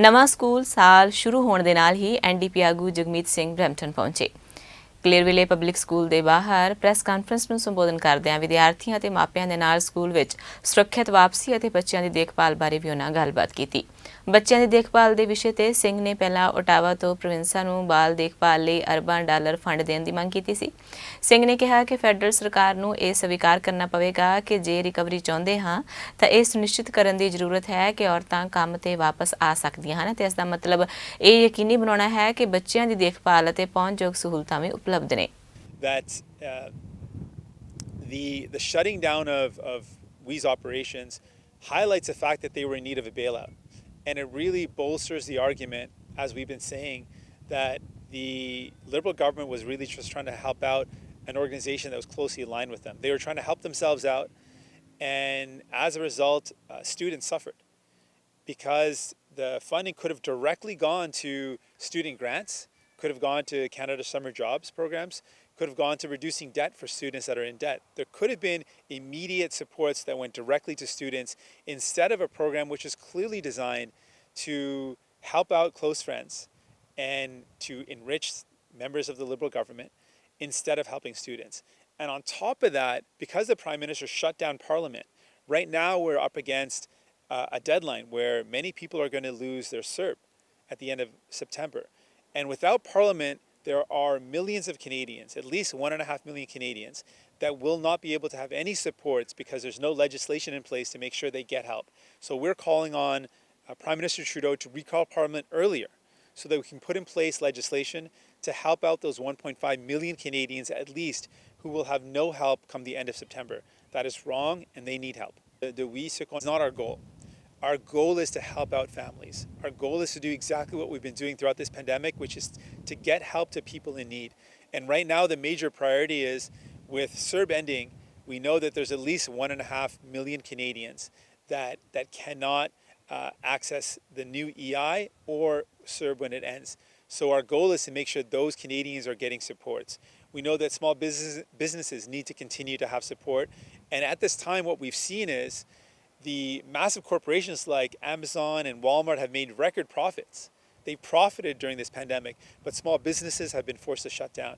ਨਵਾਂ ਸਕੂਲ ਸਾਲ ਸ਼ੁਰੂ ਹੋਣ ਦੇ ਨਾਲ ਹੀ ਐਨਡੀਪੀ ਆਗੂ ਜਗਮੀਤ ਸਿੰਘ ਬ੍ਰੈਂਪਟਨ ਪਹੁੰਚੇ। ਕਲੇਰਵਿਲੇ ਪਬਲਿਕ ਸਕੂਲ ਦੇ ਬਾਹਰ ਪ੍ਰੈਸ ਕਾਨਫਰੰਸ ਨੂੰ ਸੰਬੋਧਨ ਕਰਦਿਆਂ ਵਿਦਿਆਰਥੀਆਂ ਅਤੇ ਮਾਪਿਆਂ ਦੇ ਨਾਲ ਸਕੂਲ ਵਿੱਚ ਸੁਰੱਖਿਅਤ ਵਾਪਸੀ ਅਤੇ ਬੱਚਿਆਂ ਦੀ ਦੇਖਭਾਲ ਬਾਰੇ ਵੀ ਉਹਨਾਂ ਗੱਲਬਾਤ ਕੀਤੀ। ਬੱਚਿਆਂ ਦੀ ਦੇਖਭਾਲ ਦੇ ਵਿਸ਼ੇ ਤੇ ਸਿੰਘ ਨੇ ਪਹਿਲਾਂ ਓਟਾਵਾ ਤੋਂ ਪ੍ਰੋਵਿੰਸਾਂ ਨੂੰ ਬਾਲ ਦੇਖਭਾਲ ਲਈ ਅਰਬਾਂ ਡਾਲਰ ਫੰਡ ਦੇਣ ਦੀ ਮੰਗ ਕੀਤੀ ਸੀ। ਸਿੰਘ ਨੇ ਕਿਹਾ ਕਿ ਫੈਡਰਲ ਸਰਕਾਰ ਨੂੰ ਇਹ ਸਵੀਕਾਰ ਕਰਨਾ ਪਵੇਗਾ ਕਿ ਜੇ ਰਿਕਵਰੀ ਚਾਹੁੰਦੇ ਹਾਂ ਤਾਂ ਇਹ ਸੁਨਿਸ਼ਚਿਤ ਕਰਨ ਦੀ ਜ਼ਰੂਰਤ ਹੈ ਕਿ ਔਰਤਾਂ ਕੰਮ ਤੇ ਵਾਪਸ ਆ ਸਕਦੀਆਂ ਹਨ ਤੇ ਇਸ ਦਾ ਮਤਲਬ ਇਹ ਯਕੀਨੀ ਬਣਾਉਣਾ ਹੈ ਕਿ ਬੱਚਿਆਂ ਦੀ ਦੇਖਭਾਲ ਅਤੇ ਪਹੁੰਚਯੋਗ ਸਹੂਲਤਾਂ ਵੀ ਉਪਲਬਧ ਨੇ। That the shutting down of We's operations highlights the fact that they were in need of a bailout. And it really bolsters the argument, as we've been saying, that the Liberal government was really just trying to help out an organization that was closely aligned with them. They were trying to help themselves out, and as a result, students suffered because the funding could have directly gone to student grants, could have gone to Canada Summer Jobs programs, could have gone to reducing debt for students that are in debt. There could have been immediate supports that went directly to students instead of a program which is clearly designed to help out close friends and to enrich members of the Liberal government instead of helping students. And on top of that, because the Prime Minister shut down Parliament, right now we're up against a deadline where many people are going to lose their CERB at the end of September. And without Parliament, there are millions of Canadians, at least 1.5 million Canadians, that will not be able to have any supports because there's no legislation in place to make sure they get help. So we're calling on Prime Minister Trudeau to recall Parliament earlier so that we can put in place legislation to help out those 1.5 million Canadians at least who will have no help come the end of September. That is wrong and they need help. The We is not our goal. Our goal is to help out families. Our goal is to do exactly what we've been doing throughout this pandemic, which is to get help to people in need. And right now, the major priority is with CERB ending, we know that there's at least 1.5 million Canadians that cannot access the new EI or CERB when it ends. So our goal is to make sure those Canadians are getting supports. We know that small businesses need to continue to have support. And at this time, what we've seen is the massive corporations like Amazon and Walmart have made record profits. They profited during this pandemic, but small businesses have been forced to shut down.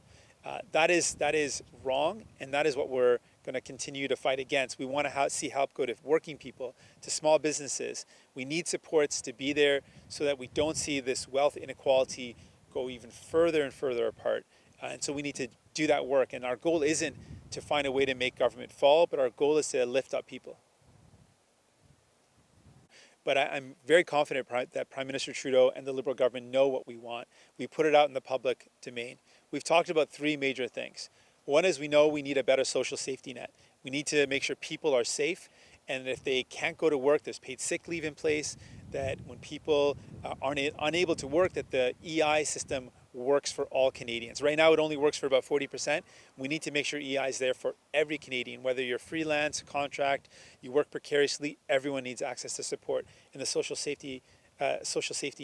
That is wrong, and that is what we're going to continue to fight against. We want to see help go to working people, to small businesses. We need supports to be there so that we don't see this wealth inequality go even further and further apart. And so we need to do that work. And our goal isn't to find a way to make government fall, but our goal is to lift up people. But I'm very confident that Prime Minister Trudeau and the Liberal government know what we want. We put it out in the public domain. We've talked about three major things. One is we know we need a better social safety net. We need to make sure people are safe, and if they can't go to work, there's paid sick leave in place, that when people are unable to work, that the EI system works for all Canadians. Right now it only works for about 40%. We need to make sure EI is there for every Canadian, whether you're freelance, contract, you work precariously, everyone needs access to support in the social safety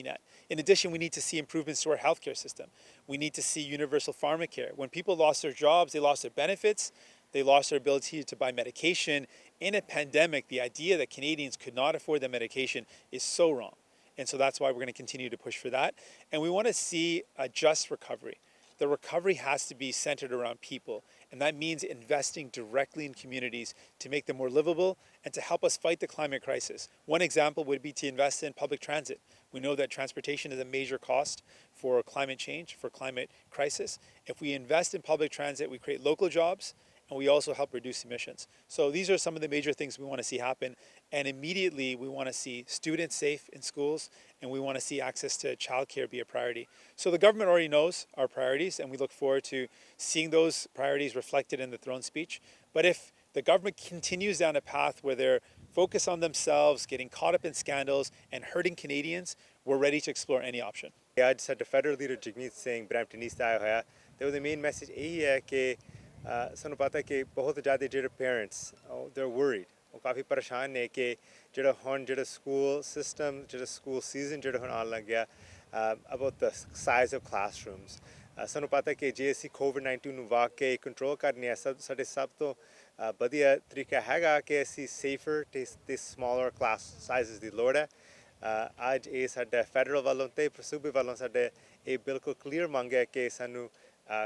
net. In addition, we need to see improvements to our healthcare system. We need to see universal pharmacare. When people lost their jobs, they lost their benefits, they lost their ability to buy medication. In a pandemic, the idea that Canadians could not afford their medication is so wrong. And so that's why we're going to continue to push for that. And we want to see a just recovery. The recovery has to be centered around people. And that means investing directly in communities to make them more livable and to help us fight the climate crisis. One example would be to invest in public transit. We know that transportation is a major cost for climate change, for climate crisis. If we invest in public transit, we create local jobs, and we also help reduce emissions. So these are some of the major things we want to see happen. And immediately we want to see students safe in schools, and we want to see access to childcare be a priority. So the government already knows our priorities, and we look forward to seeing those priorities reflected in the throne speech. But if the government continues down a path where they're focused on themselves, getting caught up in scandals, and hurting Canadians, we're ready to explore any option. I just had Federal Leader Jagmeet Singh, Brampton East आया होया. तो the main message यही है कि ਸਾਨੂੰ ਪਤਾ ਕਿ ਬਹੁਤ ਜ਼ਿਆਦਾ ਜਿਹੜੇ ਪੇਰੈਂਟਸ they're worried ਉਹ ਕਾਫੀ ਪਰੇਸ਼ਾਨ ਨੇ ਕਿ ਜਿਹੜਾ ਹੁਣ ਜਿਹੜਾ ਸਕੂਲ ਸਿਸਟਮ ਜਿਹੜਾ ਸਕੂਲ ਸੀਜ਼ਨ ਜਿਹੜਾ ਹੁਣ ਆਉਣ ਲੱਗ ਗਿਆ about the size of classrooms ਸਾਨੂੰ ਪਤਾ ਕਿ ਜੇ ਅਸੀਂ COVID-19 ਨੂੰ ਵਾਕਈ ਕੰਟਰੋਲ ਕਰਨੀ ਹੈ ਸਾਡੇ ਸਭ ਤੋਂ ਵਧੀਆ ਤਰੀਕਾ ਹੈਗਾ ਕਿ ਅਸੀਂ safer ਤੇ smaller class sizes ਦੀ ਲੋੜ ਹੈ ਅੱਜ ਇਹ ਸਾਡਾ ਫੈਡਰਲ ਵੱਲੋਂ ਤੇ ਸੂਬੇ ਵੱਲੋਂ ਸਾਡੇ ਇਹ ਬਿਲਕੁਲ ਕਲੀਅਰ ਮੰਗ ਹੈ ਕਿ ਸਾਨੂੰ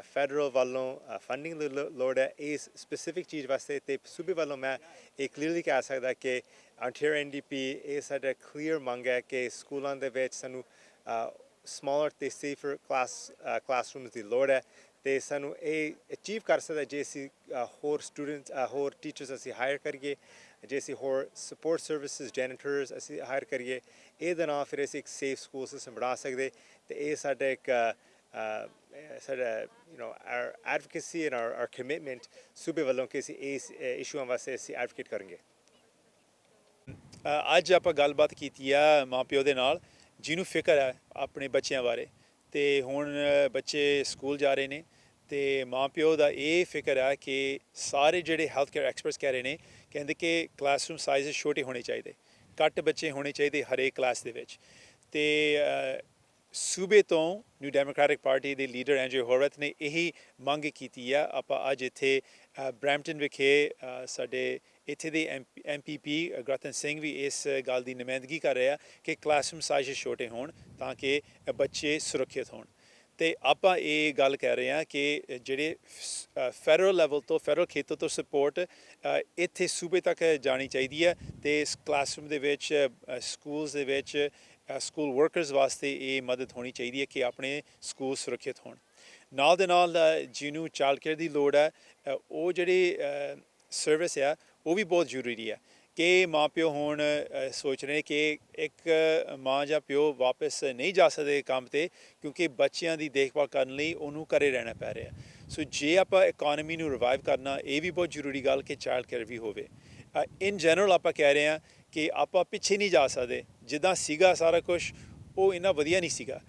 ਫੈਡਰਲ ਵੱਲੋਂ ਫੰਡਿੰਗ ਦੀ ਲੋੜ ਹੈ ਇਸ ਸਪੈਸੀਫਿਕ ਚੀਜ਼ ਵਾਸਤੇ ਤੇ ਸੂਬੇ ਵੱਲੋਂ ਮੈਂ ਇਹ ਕਲੀਅਰਲੀ ਕਹਿ ਸਕਦਾ ਕਿ ਅੰਟਾਰੀਓ NDP ਇਹ ਸਾਡਾ ਕਲੀਅਰ ਮੰਗ ਹੈ ਕਿ ਸਕੂਲਾਂ ਦੇ ਵਿੱਚ ਸਾਨੂੰ ਸਮਾਲਰ ਤੇ ਸੇਫਰ ਕਲਾਸਰੂਮਸ ਦੀ ਲੋੜ ਹੈ ਤੇ ਸਾਨੂੰ ਇਹ ਅਚੀਵ ਕਰ ਸਕਦਾ ਜੇ ਅਸੀਂ ਹੋਰ ਸਟੂਡੈਂਟਸ ਹੋਰ ਟੀਚਰਸ ਅਸੀਂ ਹਾਇਰ ਕਰੀਏ ਜੇ ਅਸੀਂ ਹੋਰ ਸਪੋਰਟ ਸਰਵਿਸਿਜ਼ ਜੈਨੀਟਰਸ ਅਸੀਂ ਹਾਇਰ ਕਰੀਏ ਇਹਦੇ ਨਾਲ ਫਿਰ ਅਸੀਂ ਇੱਕ ਸੇਫ ਸਕੂਲ ਸਿਸਟਮ ਬਣਾ ਸਕਦੇ ਤੇ ਇਹ ਸਾਡਾ ਇੱਕ ਸਾਡਾ our advocacy and our commitment ਸੂਬੇ ਵੱਲੋਂ ਕਿ ਅਸੀਂ ਇਸ ਇਸ਼ੂਆਂ ਵਾਸਤੇ ਅਸੀਂ ਐਡਵੋਕੇਟ ਕਰਾਂਗੇ ਅੱਜ ਆਪਾਂ ਗੱਲਬਾਤ ਕੀਤੀ ਆ ਮਾਂ ਪਿਓ ਦੇ ਨਾਲ ਜਿਹਨੂੰ ਫਿਕਰ ਹੈ ਆਪਣੇ ਬੱਚਿਆਂ ਬਾਰੇ ਤੇ ਹੁਣ ਬੱਚੇ ਸਕੂਲ ਜਾ ਰਹੇ ਨੇ ਤੇ ਮਾਂ ਪਿਓ ਦਾ ਇਹ ਫਿਕਰ ਹੈ ਕਿ ਸਾਰੇ ਜਿਹੜੇ ਹੈਲਥ ਕੇਅਰ ਐਕਸਪਰਟਸ ਕਹਿ ਰਹੇ ਨੇ ਕਹਿੰਦੇ ਕਿ ਕਲਾਸਰੂਮ ਸਾਈਜ਼ ਛੋਟੇ ਹੋਣੇ ਚਾਹੀਦੇ ਘੱਟ ਬੱਚੇ ਹੋਣੇ ਚਾਹੀਦੇ ਹਰੇਕ ਕਲਾਸ ਦੇ ਵਿੱਚ ਤੇ ਸੂਬੇ ਤੋਂ ਨਿਊ ਡੈਮੋਕ੍ਰੈਟਿਕ ਪਾਰਟੀ ਦੇ ਲੀਡਰ ਐਂਡਰਿਊ ਹੋਰਵਿਥ ਨੇ ਇਹੀ ਮੰਗ ਕੀਤੀ ਆ ਆਪਾਂ ਅੱਜ ਇੱਥੇ ਬਰੈਂਪਟਨ ਵਿਖੇ ਸਾਡੇ ਇੱਥੇ ਦੇ MPP ਗੁਰਤਨ ਸਿੰਘ ਵੀ ਇਸ ਗੱਲ ਦੀ ਨੁਮਾਇੰਦਗੀ ਕਰ ਰਹੇ ਆ ਕਿ ਕਲਾਸਰੂਮ ਸਾਈਜ਼ ਛੋਟੇ ਹੋਣ ਤਾਂ ਕਿ ਬੱਚੇ ਸੁਰੱਖਿਅਤ ਹੋਣ ਤੇ ਆਪਾਂ ਇਹ ਗੱਲ ਕਹਿ ਰਹੇ ਹਾਂ ਕਿ ਜਿਹੜੇ ਫੈਡਰਲ ਲੈਵਲ ਤੋਂ ਫੈਡਰਲ ਖੇਤਰ ਤੋਂ ਸਪੋਰਟ ਇੱਥੇ ਸੂਬੇ ਤੱਕ ਜਾਣੀ ਚਾਹੀਦੀ ਹੈ ਤੇ ਇਸ ਕਲਾਸਰੂਮ ਦੇ ਵਿੱਚ ਸਕੂਲਸ ਦੇ ਵਿੱਚ ਸਕੂਲ ਵਰਕਰਸ ਵਾਸਤੇ ਇਹ ਮਦਦ ਹੋਣੀ ਚਾਹੀਦੀ ਹੈ ਕਿ ਆਪਣੇ ਸਕੂਲ ਸੁਰੱਖਿਅਤ ਹੋਣ ਨਾਲ ਦੇ ਨਾਲ ਜਿਹਨੂੰ ਚਾਈਲਡ ਕੇਅਰ ਦੀ ਲੋੜ ਹੈ ਉਹ ਜਿਹੜੀ ਸਰਵਿਸ ਆ ਉਹ ਵੀ ਬਹੁਤ ਜ਼ਰੂਰੀ ਹੈ ਕਿ ਮਾਂ ਪਿਓ ਹੁਣ ਸੋਚ ਰਹੇ ਕਿ ਇੱਕ ਮਾਂ ਜਾਂ ਪਿਓ ਵਾਪਸ ਨਹੀਂ ਜਾ ਸਕਦੇ ਕੰਮ 'ਤੇ ਕਿਉਂਕਿ ਬੱਚਿਆਂ ਦੀ ਦੇਖਭਾਲ ਕਰਨ ਲਈ ਉਹਨੂੰ ਘਰੇ ਰਹਿਣਾ ਪੈ ਰਿਹਾ ਸੋ ਜੇ ਆਪਾਂ ਇਕੋਨਮੀ ਨੂੰ ਰਿਵਾਈਵ ਕਰਨਾ ਇਹ ਵੀ ਬਹੁਤ ਜ਼ਰੂਰੀ ਗੱਲ ਕਿ ਚਾਈਲਡ ਕੇਅਰ ਵੀ ਹੋਵੇ ਇਨ ਜਨਰਲ ਆਪਾਂ ਕਹਿ ਰਹੇ ਹਾਂ ਕਿ ਆਪਾਂ ਪਿੱਛੇ ਨਹੀਂ ਜਾ ਸਕਦੇ ਜਿੱਦਾਂ ਸੀਗਾ ਸਾਰਾ ਕੁਝ ਉਹ ਇੰਨਾ ਵਧੀਆ ਨਹੀਂ ਸੀਗਾ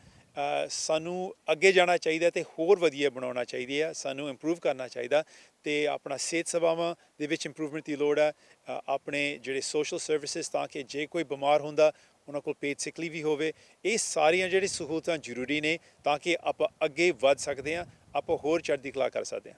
ਸਾਨੂੰ ਅੱਗੇ ਜਾਣਾ ਚਾਹੀਦਾ ਤੇ ਹੋਰ ਵਧੀਆ ਬਣਾਉਣਾ ਚਾਹੀਦੀ ਆ ਸਾਨੂੰ ਇੰਪਰੂਵ ਕਰਨਾ ਚਾਹੀਦਾ ਤੇ ਆਪਣਾ ਸਿਹਤ ਸੇਵਾਵਾਂ ਦੇ ਵਿੱਚ ਇੰਪਰੂਵਮੈਂਟ ਦੀ ਲੋੜ ਹੈ ਆਪਣੇ ਜਿਹੜੇ ਸੋਸ਼ਲ ਸਰਵਿਸਿਜ਼ ਤਾਂ ਕਿ ਜੇ ਕੋਈ ਬਿਮਾਰ ਹੁੰਦਾ ਉਹਨਾਂ ਕੋਲ ਪੇਡ ਸਿਕ ਲੀਵ ਵੀ ਹੋਵੇ ਇਹ ਸਾਰੀਆਂ ਜਿਹੜੀ ਸਹੂਲਤਾਂ ਜ਼ਰੂਰੀ ਨੇ ਤਾਂ ਕਿ ਆਪਾਂ ਅੱਗੇ ਵੱਧ ਸਕਦੇ ਹਾਂ ਆਪਾਂ ਹੋਰ ਚੜ੍ਹਦੀ ਕਲਾ ਕਰ ਸਕਦੇ ਹਾਂ